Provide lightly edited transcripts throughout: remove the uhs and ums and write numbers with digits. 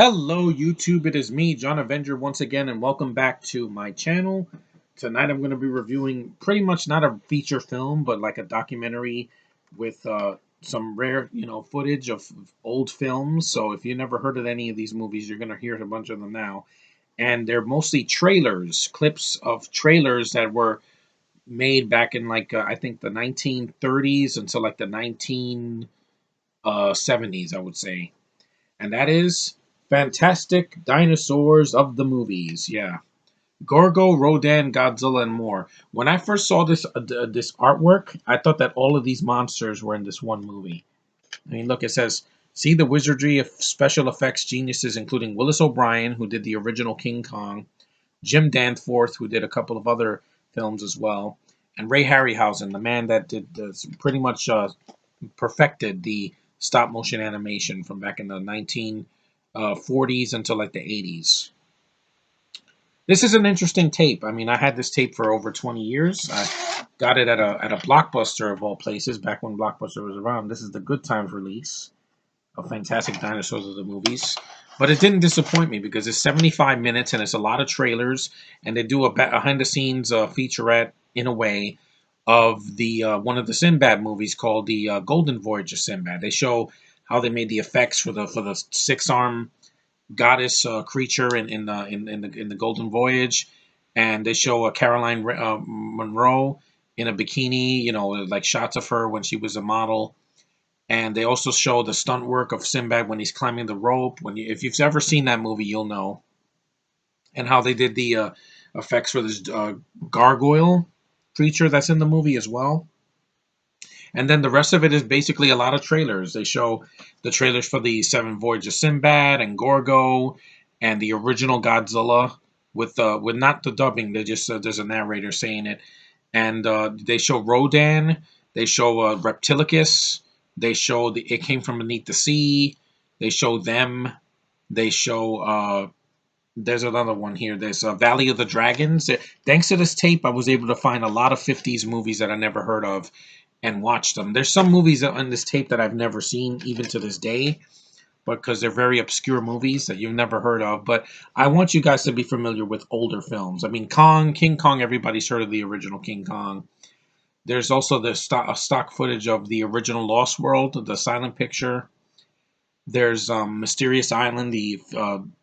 Hello YouTube, it is me, John Avenger, once again, and welcome back to my channel. Tonight I'm going to be reviewing pretty much not a feature film, but like a documentary with some rare, footage of old films. So if you never heard of any of these movies, you're going to hear a bunch of them now. And they're mostly trailers, clips of trailers that were made back in I think the 1930s until like the 1970s, I would say. And that is Fantastic Dinosaurs of the Movies. Yeah. Gorgo, Rodan, Godzilla, and more. When I first saw this artwork, I thought that all of these monsters were in this one movie. I mean, look, it says, see the wizardry of special effects geniuses, including Willis O'Brien, who did the original King Kong, Jim Danforth, who did a couple of other films as well, and Ray Harryhausen, the man that did pretty much perfected the stop motion animation from back in the 1940s until like the 80s. This is an interesting tape. I mean, I had this tape for over 20 years. I got it at a Blockbuster of all places, back when Blockbuster was around. This is the Good Times release of Fantastic Dinosaurs of the Movies. But it didn't disappoint me because it's 75 minutes and it's a lot of trailers, and they do a behind the scenes featurette in a way of the one of the Sinbad movies called the Golden Voyage of Sinbad. They show how they made the effects for the six-arm goddess creature in the Golden Voyage, and they show Caroline Monroe in a bikini, like shots of her when she was a model. And they also show the stunt work of Sinbad when he's climbing the rope. If you've ever seen that movie, you'll know. And how they did the effects for this gargoyle creature that's in the movie as well. And then the rest of it is basically a lot of trailers. They show the trailers for the Seven Voyages of Sinbad and Gorgo and the original Godzilla with not the dubbing. They just there's a narrator saying it, and they show Rodan. They show Reptilicus. They show it came from beneath the sea. They show them. They show there's another one here. There's Valley of the Dragons. Thanks to this tape, I was able to find a lot of 50s movies that I never heard of and watch them. There's some movies on this tape that I've never seen, even to this day, because they're very obscure movies that you've never heard of. But I want you guys to be familiar with older films. I mean, King Kong, everybody's heard of the original King Kong. There's also the stock footage of the original Lost World, the silent picture. There's Mysterious Island, the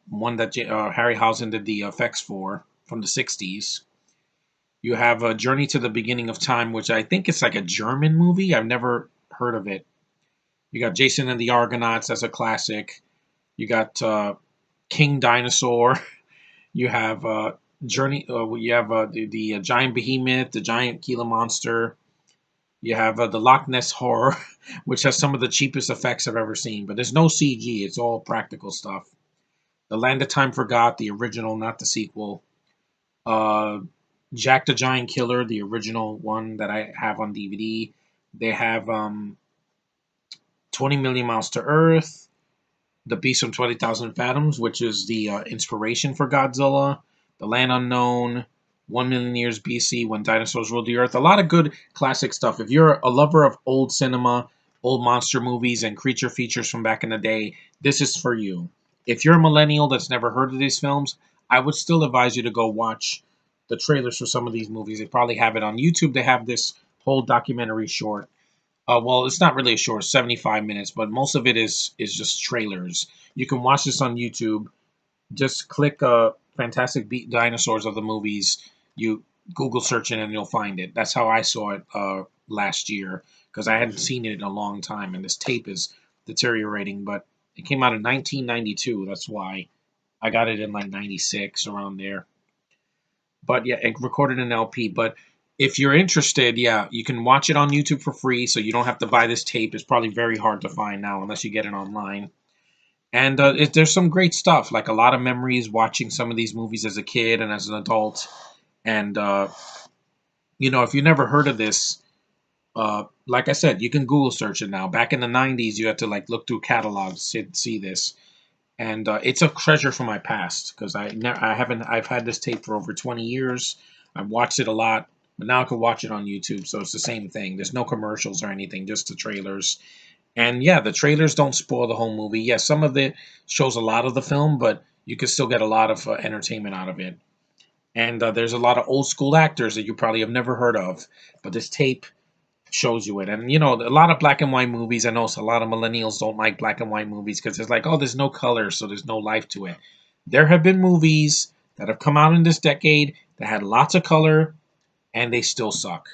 one that Harryhausen did the effects for from the 60s. You have a Journey to the Beginning of Time, which I think it's like a German movie. I've never heard of it. You got Jason and the Argonauts as a classic. You got King Dinosaur. You have Journey. You have the giant behemoth, the giant Gila monster. You have the Loch Ness Horror, which has some of the cheapest effects I've ever seen. But there's no CG. It's all practical stuff. The Land of Time Forgot, the original, not the sequel. Jack the Giant Killer, the original one that I have on DVD. They have 20 Million Miles to Earth, The Beast from 20,000 Fathoms, which is the inspiration for Godzilla, The Land Unknown, 1 million years BC, When Dinosaurs Ruled the Earth. A lot of good classic stuff. If you're a lover of old cinema, old monster movies, and creature features from back in the day, this is for you. If you're a millennial that's never heard of these films, I would still advise you to go watch the trailers for some of these movies. They probably have it on YouTube. They have this whole documentary short. Well, it's not really a short, 75 minutes, but most of it is just trailers. You can watch this on YouTube. Just click Fantastic Dinosaurs of the Movies. You Google search it and you'll find it. That's how I saw it last year, because I hadn't seen it in a long time, and this tape is deteriorating. But it came out in 1992. That's why I got it in like 96, around there. But yeah, it recorded an LP. But if you're interested, yeah, you can watch it on YouTube for free, so you don't have to buy this tape. It's probably very hard to find now unless you get it online. And there's some great stuff, like a lot of memories watching some of these movies as a kid and as an adult. And, if you never heard of this, like I said, you can Google search it now. Back in the 90s, you had to like look through catalogs to see this. And it's a treasure from my past, because I've had this tape for over 20 years. I've watched it a lot, but now I can watch it on YouTube, so it's the same thing. There's no commercials or anything, just the trailers. And yeah, the trailers don't spoil the whole movie. Yes, some of it shows a lot of the film, but you can still get a lot of entertainment out of it. And there's a lot of old school actors that you probably have never heard of, but this tape shows you it. And you know, a lot of black and white movies. I know a lot of millennials don't like black and white movies because it's like, oh, there's no color, so there's no life to it. There have been movies that have come out in this decade that had lots of color and they still suck.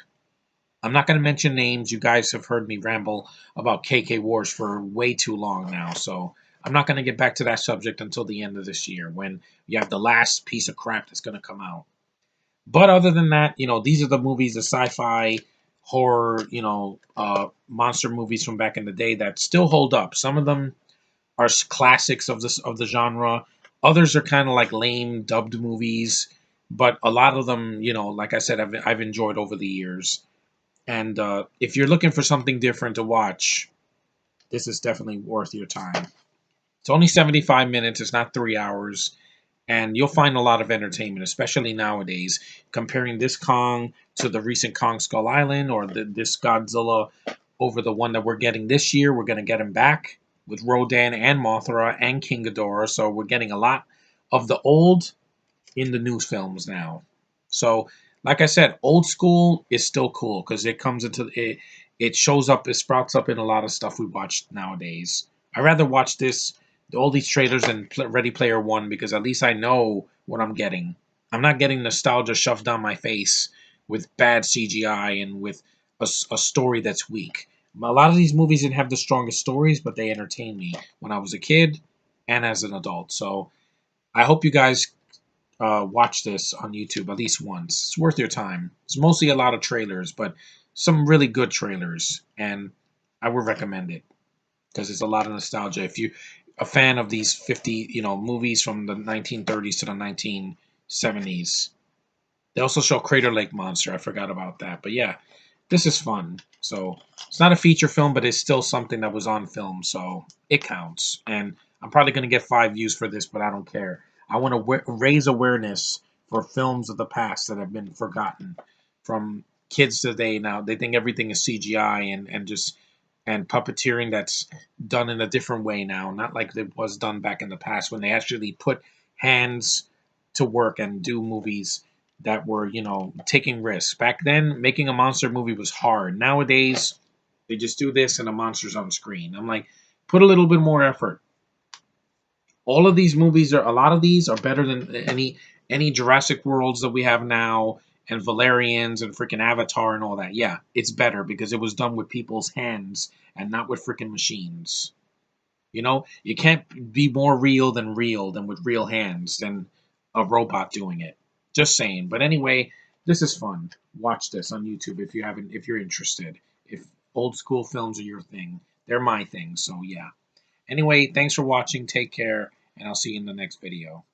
I'm not going to mention names. You guys have heard me ramble about KK Wars for way too long now, so I'm not going to get back to that subject until the end of this year when you have the last piece of crap that's going to come out. But other than that, you know, these are the movies, the sci-fi, horror, you know, monster movies from back in the day that still hold up. Some of them are classics of the genre. Others are kind of like lame dubbed movies, but a lot of them, you know, like I said, I've enjoyed over the years. And if you're looking for something different to watch, this is definitely worth your time. It's only 75 minutes. It's not 3 hours. And you'll find a lot of entertainment, especially nowadays. Comparing this Kong to the recent Kong Skull Island or this Godzilla over the one that we're getting this year, we're going to get him back with Rodan and Mothra and King Ghidorah. So we're getting a lot of the old in the new films now. So, like I said, old school is still cool because it comes into it. It shows up. It sprouts up in a lot of stuff we watch nowadays. I rather watch this, all these trailers, than Ready Player One because at least I know what I'm getting. I'm not getting nostalgia shoved down my face with bad CGI and with a story that's weak. A lot of these movies didn't have the strongest stories, but they entertained me when I was a kid and as an adult. So I hope you guys watch this on YouTube at least once. It's worth your time. It's mostly a lot of trailers, but some really good trailers, and I would recommend it because it's a lot of nostalgia. If you a fan of these 50, you know, movies from the 1930s to the 1970s, they also show Crater Lake Monster. I forgot about that, but yeah, this is fun. So it's not a feature film, but it's still something that was on film, so it counts. And I'm probably going to get 5 views for this, but I don't care. I want to raise awareness for films of the past that have been forgotten from kids today. Now they think everything is CGI and just and puppeteering that's done in a different way now, not like it was done back in the past when they actually put hands to work and do movies that were, you know, taking risks. Back then, making a monster movie was hard. Nowadays, they just do this and a monster's on screen. I'm like, put a little bit more effort. All of these movies are, a lot of these are better than any Jurassic Worlds that we have now and Valerians and freaking Avatar and all that. Yeah, it's better because it was done with people's hands and not with freaking machines. You know, you can't be more real than with real hands than a robot doing it. Just saying. But anyway, this is fun. Watch this on YouTube if you're interested. If old school films are your thing, they're my thing. So yeah. Anyway, thanks for watching. Take care, and I'll see you in the next video.